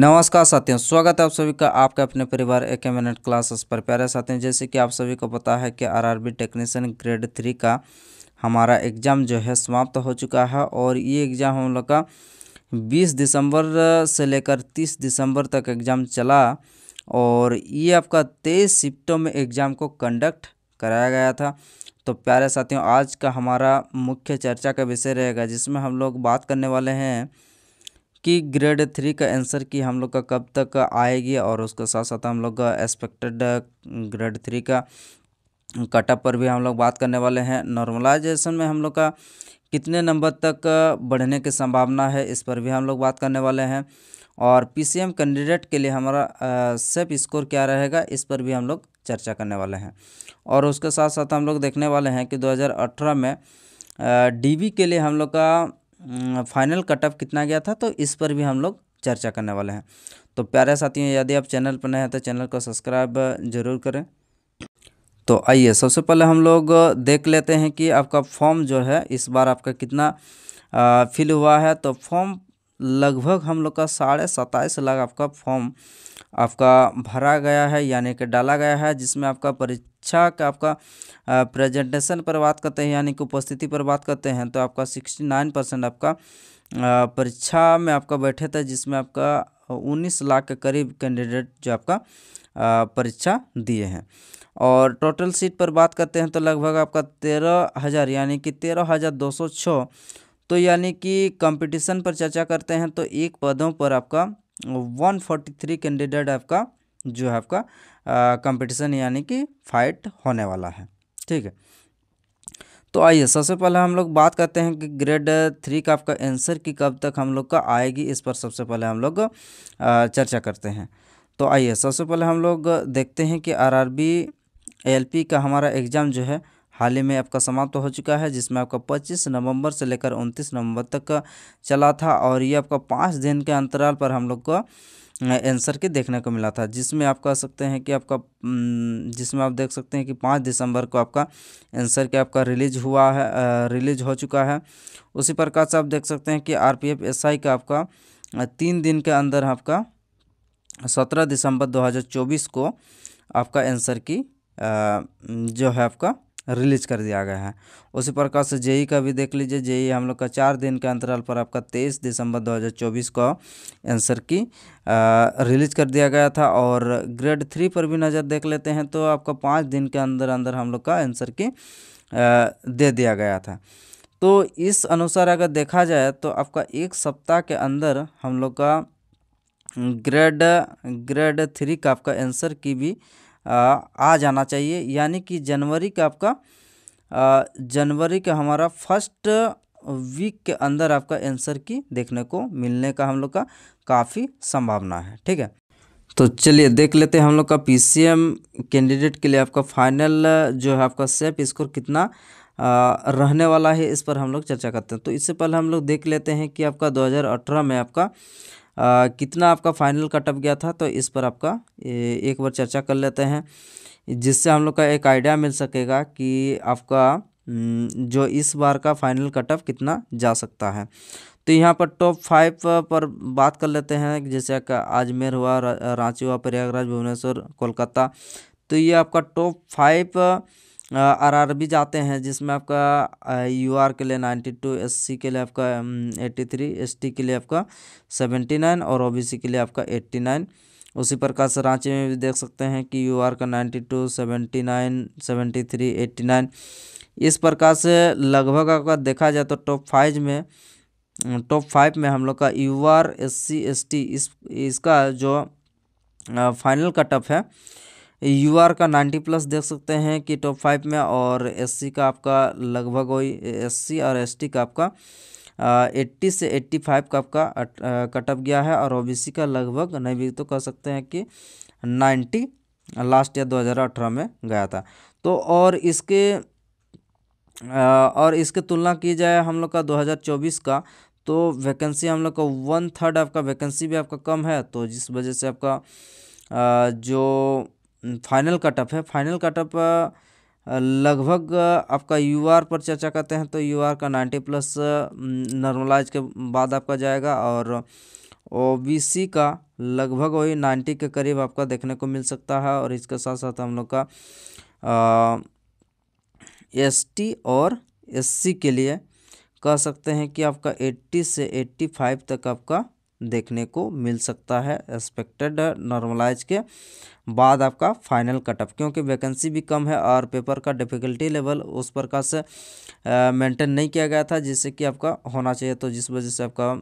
नमस्कार साथियों, स्वागत है आप सभी का आपके अपने परिवार एक मिनट क्लासेस पर। प्यारे साथियों, जैसे कि आप सभी को पता है कि आरआरबी टेक्नीशियन ग्रेड 3 का हमारा एग्ज़ाम जो है समाप्त हो चुका है और ये एग्ज़ाम हम लोग का 20 दिसंबर से लेकर 30 दिसंबर तक एग्ज़ाम चला और ये आपका 23 शिफ्टों में एग्ज़ाम को कंडक्ट कराया गया था। तो प्यारे साथियों, आज का हमारा मुख्य चर्चा का विषय रहेगा जिसमें हम लोग बात करने वाले हैं कि ग्रेड 3 का आंसर की हम लोग का कब तक आएगी और उसके साथ साथ हम लोग का एक्सपेक्टेड ग्रेड 3 का कटअप पर भी हम लोग बात करने वाले हैं। नॉर्मलाइजेशन में हम लोग का कितने नंबर तक बढ़ने की संभावना है, इस पर भी हम लोग बात करने वाले हैं। और पीसीएम कैंडिडेट के लिए हमारा सेफ स्कोर क्या रहेगा, इस पर भी हम लोग चर्चा करने वाले हैं। और उसके साथ साथ हम लोग देखने वाले हैं कि 2018 में डीबी के लिए हम लोग का फाइनल कटअप कितना गया था, तो इस पर भी हम लोग चर्चा करने वाले हैं। तो प्यारे साथियों, यदि आप चैनल पर नए हैं तो चैनल को सब्सक्राइब जरूर करें। तो आइए सबसे पहले हम लोग देख लेते हैं कि आपका फॉर्म जो है इस बार आपका कितना फिल हुआ है। तो फॉर्म लगभग हम लोग का 27.5 लाख आपका फॉर्म आपका भरा गया है, यानी कि डाला गया है, जिसमें आपका परीक्षा का आपका प्रेजेंटेशन पर बात करते हैं यानी कि उपस्थिति पर बात करते हैं तो आपका 69% आपका परीक्षा में आपका बैठे थे, जिसमें आपका 19 लाख के करीब कैंडिडेट जो आपका परीक्षा दिए हैं। और टोटल सीट पर बात करते हैं तो लगभग आपका 13,000 यानी कि 13,206। तो यानी कि कंपटीशन पर चर्चा करते हैं तो एक पदों पर आपका 143 कैंडिडेट आपका जो है आपका कंपटीशन यानी कि फाइट होने वाला है। ठीक है, तो आइए सबसे पहले हम लोग बात करते हैं कि ग्रेड 3 का आपका आंसर की कब तक हम लोग का आएगी, इस पर सबसे पहले हम लोग चर्चा करते हैं। तो आइए सबसे पहले हम लोग देखते हैं कि आरआरबी एलपी का हमारा एग्ज़ाम जो है हाल ही में आपका समाप्त हो चुका है, जिसमें आपका 25 नवंबर से लेकर 29 नवंबर तक का चला था और ये आपका 5 दिन के अंतराल पर हम लोग को आंसर की देखने को मिला था, जिसमें आप कह सकते हैं कि आपका जिसमें आप देख सकते हैं कि 5 दिसंबर को आपका आंसर के आपका रिलीज हुआ है, रिलीज हो चुका है। उसी प्रकार से आप देख सकते हैं कि आरपीएफ एसआई का आपका 3 दिन के अंदर आपका 17 दिसंबर 2024 को आपका आंसर की जो है आपका रिलीज कर दिया गया है। उसी प्रकार से जेई का भी देख लीजिए, जेई हम लोग का 4 दिन के अंतराल पर आपका 23 दिसंबर 2024 को आंसर की रिलीज कर दिया गया था। और ग्रेड 3 पर भी नज़र देख लेते हैं तो आपका 5 दिन के अंदर अंदर हम लोग का आंसर की दे दिया गया था। तो इस अनुसार अगर देखा जाए तो आपका एक सप्ताह के अंदर हम लोग का ग्रेड 3 का आपका आंसर की भी आ जाना चाहिए, यानी कि जनवरी का आपका जनवरी का हमारा फर्स्ट वीक के अंदर आपका आंसर की देखने को मिलने का हम लोग का काफ़ी संभावना है। ठीक है, तो चलिए देख लेते हैं हम लोग का पीसीएम कैंडिडेट के लिए आपका फाइनल जो है आपका सेफ स्कोर कितना रहने वाला है, इस पर हम लोग चर्चा करते हैं। तो इससे पहले हम लोग देख लेते हैं कि आपका 2018 में आपका कितना आपका फाइनल कटअप गया था, तो इस पर आपका एक बार चर्चा कर लेते हैं, जिससे हम लोग का एक आइडिया मिल सकेगा कि आपका जो इस बार का फाइनल कटअप कितना जा सकता है। तो यहाँ पर टॉप 5 पर बात कर लेते हैं, जैसे अजमेर हुआ, रांची हुआ, प्रयागराज, भुवनेश्वर, कोलकाता। तो ये आपका टॉप 5 आरआरबी जाते हैं, जिसमें आपका यूआर के लिए 92, एससी के लिए आपका 83, एसटी के लिए आपका 79 और ओबीसी के लिए आपका 89। उसी प्रकार से रांची में भी देख सकते हैं कि यूआर का 92, 79, 73, 89। इस प्रकार से लगभग अगर देखा जाए तो टॉप 5 में हम लोग का यूआर, एससी, एसटी इसका जो फाइनल कटअप है यूआर का 90+ देख सकते हैं कि टॉप 5 में, और एससी का आपका लगभग वही एससी और एसटी का आपका 80 से 85 का आपका कटअप गया है, और ओबीसी का लगभग नहीं भी तो कह सकते हैं कि 90 लास्ट ईयर 2018 में गया था। तो और इसके तुलना की जाए हम लोग का 2024 का, तो वैकेंसी हम लोग का 1/3 आपका वैकेंसी भी आपका कम है, तो जिस वजह से आपका जो फाइनल कटअप है, फाइनल कटअप लगभग आपका यूआर पर चर्चा करते हैं तो यूआर का 90+ नॉर्मलाइज के बाद आपका जाएगा, और ओबीसी का लगभग वही 90 के करीब आपका देखने को मिल सकता है। और इसके साथ साथ हम लोग का एसटी और एससी के लिए कह सकते हैं कि आपका 80 से 85 तक आपका देखने को मिल सकता है एक्सपेक्टेड नॉर्मलाइज के बाद आपका फाइनल कटअप, क्योंकि वैकेंसी भी कम है और पेपर का डिफ़िकल्टी लेवल उस प्रकार से मेंटेन नहीं किया गया था जिससे कि आपका होना चाहिए। तो जिस वजह से आपका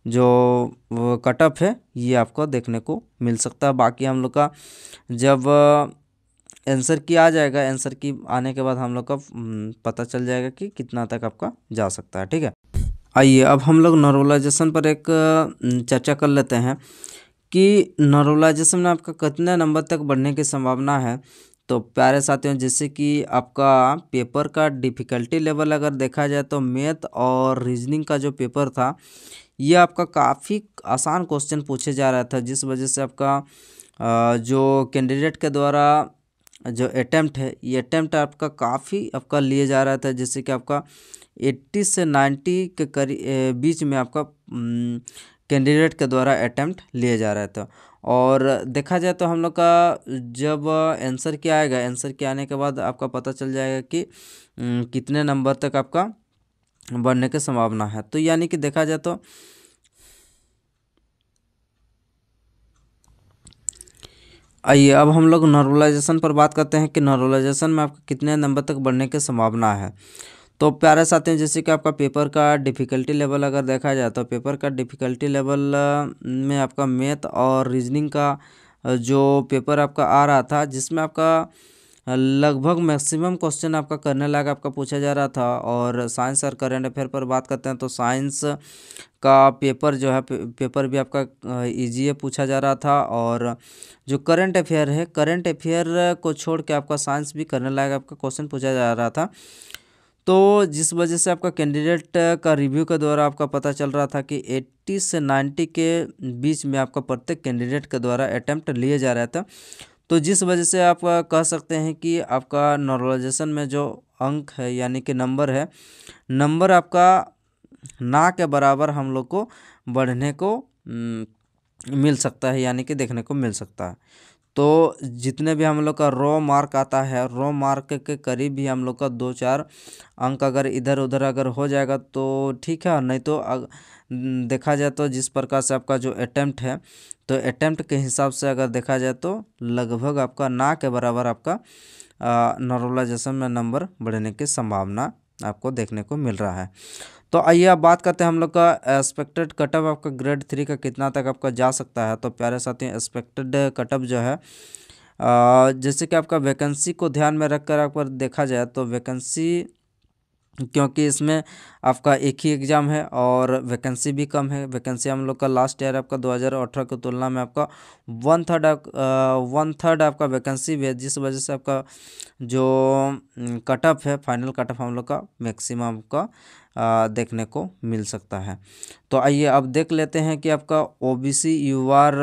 जो कटअप है ये आपको देखने को मिल सकता है। बाकी हम लोग का जब आंसर की आ जाएगा, आंसर की आने के बाद हम लोग का पता चल जाएगा कि कितना तक आपका जा सकता है। ठीक है, आइए अब हम लोग नॉर्मलाइजेशन पर एक चर्चा कर लेते हैं कि नॉर्मलाइजेशन में आपका कितने नंबर तक बढ़ने की संभावना है। तो प्यारे साथियों, जैसे कि आपका पेपर का डिफ़िकल्टी लेवल अगर देखा जाए तो मैथ और रीजनिंग का जो पेपर था ये आपका काफ़ी आसान क्वेश्चन पूछे जा रहा था, जिस वजह से आपका जो कैंडिडेट के द्वारा जो अटैम्प्ट है ये अटैम्प्ट आपका काफ़ी आपका लिए जा रहा था, जैसे कि आपका 80 से 90 के करीब बीच में आपका कैंडिडेट के द्वारा अटैम्प्ट लिए जा रहा था। और देखा जाए तो हम लोग का जब आंसर क्या आएगा, आंसर के आने के बाद आपका पता चल जाएगा कि कितने नंबर तक आपका बढ़ने की संभावना है। तो यानी कि देखा जाए तो आइए अब हम लोग नॉर्मलाइजेशन पर बात करते हैं कि नॉर्मलाइजेशन में आपका कितने नंबर तक बढ़ने की संभावना है। तो प्यारे साथियों, जैसे कि आपका पेपर का डिफ़िकल्टी लेवल अगर देखा जाए तो पेपर का डिफ़िकल्टी लेवल में आपका मैथ और रीजनिंग का जो पेपर आपका आ रहा था जिसमें आपका लगभग मैक्सिमम क्वेश्चन आपका करने लायक आपका पूछा जा रहा था। और साइंस और करंट अफेयर पर बात करते हैं तो साइंस का पेपर जो है पेपर भी आपका ईजी पूछा जा रहा था। और जो करंट अफेयर है, करंट अफेयर को छोड़ के आपका साइंस भी करने लायक आपका क्वेश्चन पूछा जा रहा था। तो जिस वजह से आपका कैंडिडेट का रिव्यू के द्वारा आपका पता चल रहा था कि 80 से 90 के बीच में आपका प्रत्येक कैंडिडेट के द्वारा अटैम्प्ट लिए जा रहा था। तो जिस वजह से आप कह सकते हैं कि आपका नॉर्मलाइजेशन में जो अंक है यानी कि नंबर है, नंबर आपका ना के बराबर हम लोग को बढ़ने को मिल सकता है, यानी कि देखने को मिल सकता है। तो जितने भी हम लोग का रॉ मार्क आता है, रॉ मार्क के करीब भी हम लोग का 2-4 अंक अगर इधर उधर अगर हो जाएगा तो ठीक है, नहीं तो देखा जाए तो जिस प्रकार से आपका जो अटैम्प्ट है तो अटैम्प्ट के हिसाब से अगर देखा जाए तो लगभग आपका ना के बराबर आपका नॉर्मलाइजेशन में नंबर बढ़ने की संभावना आपको देखने को मिल रहा है। तो आइए अब बात करते हैं हम लोग का एक्सपेक्टेड कटअप आपका ग्रेड 3 का कितना तक आपका जा सकता है। तो प्यारे साथियों, एक्सपेक्टेड कटअप जो है जैसे कि आपका वैकेंसी को ध्यान में रखकर आपका देखा जाए तो वैकेंसी, क्योंकि इसमें आपका एक ही एग्ज़ाम है और वैकेंसी भी कम है। वैकेंसी हम लोग का लास्ट ईयर आपका 2018 की तुलना में आपका 1/3 आपका वैकेंसी भी है, जिस वजह से आपका जो कटअप है फाइनल कटअप हम लोग का मैक्सिमम का देखने को मिल सकता है। तो आइए अब देख लेते हैं कि आपका ओबीसी, यूआर,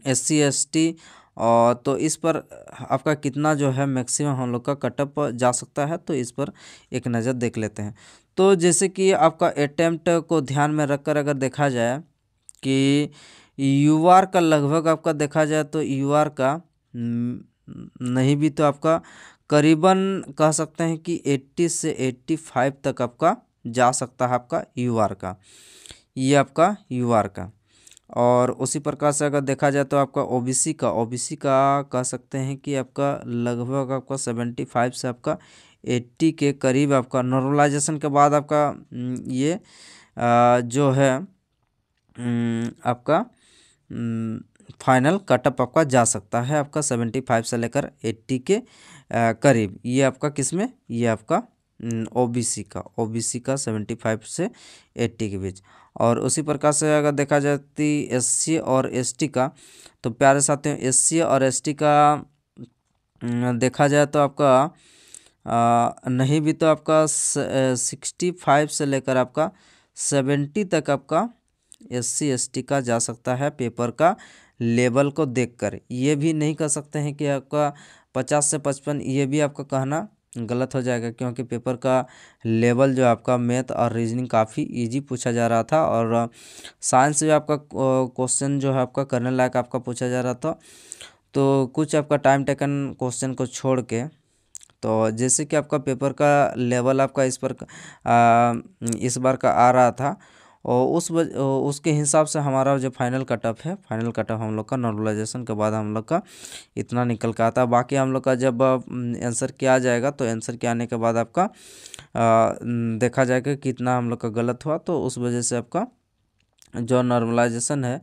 एससी, एसटी और तो इस पर आपका कितना जो है मैक्सिमम हम लोग का कटअप जा सकता है, तो इस पर एक नज़र देख लेते हैं। तो जैसे कि आपका अटेम्प्ट को ध्यान में रखकर अगर देखा जाए कि यूआर का लगभग आपका देखा जाए तो यूआर का नहीं भी तो आपका करीबन कह सकते हैं कि 80 से 85 तक आपका जा सकता है आपका यूआर का, ये आपका यूआर का। और उसी प्रकार से अगर देखा जाए तो आपका ओबीसी का कह सकते हैं कि आपका लगभग आपका 75 से आपका 80 के करीब आपका नॉर्मलाइजेशन के बाद आपका ये जो है आपका फाइनल कटअप आपका जा सकता है आपका 75 से लेकर 80 के करीब। ये आपका किसमें, ये आपका ओबीसी का 75 से 80 के बीच। और उसी प्रकार से अगर देखा जाती एससी और एसटी का, तो प्यारे साथियों एससी और एसटी का देखा जाए तो आपका नहीं भी तो आपका 65 से लेकर आपका 70 तक आपका एससी एसटी का जा सकता है पेपर का लेवल को देखकर। ये भी नहीं कह सकते हैं कि आपका 50 से 55, ये भी आपका कहना गलत हो जाएगा, क्योंकि पेपर का लेवल जो आपका मैथ और रीजनिंग काफ़ी इजी पूछा जा रहा था, और साइंस भी आपका क्वेश्चन जो है आपका करने लायक आपका पूछा जा रहा था। तो कुछ आपका टाइम टेकन क्वेश्चन को छोड़ के, तो जैसे कि आपका पेपर का लेवल आपका इस बार का आ रहा था, और उसके हिसाब से हमारा जो फाइनल कटअप है, फाइनल कटअप हम लोग का नॉर्मलाइजेशन के बाद हम लोग का इतना निकल के आता है। बाकी हम लोग का जब आंसर किया आ जाएगा, तो आंसर के आने के बाद आपका देखा जाएगा कितना हम लोग का गलत हुआ, तो उस वजह से आपका जो नॉर्मलाइजेशन है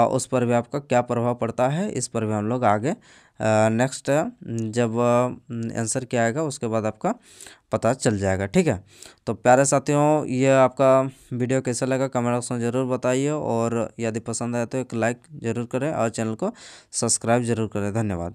उस पर भी आपका क्या प्रभाव पड़ता है, इस पर भी हम लोग आगे नेक्स्ट जब आंसर क्या आएगा उसके बाद आपका पता चल जाएगा। ठीक है, तो प्यारे साथियों, ये आपका वीडियो कैसा लगा कमेंट बॉक्स में ज़रूर बताइए, और यदि पसंद आए तो एक लाइक ज़रूर करें और चैनल को सब्सक्राइब ज़रूर करें। धन्यवाद।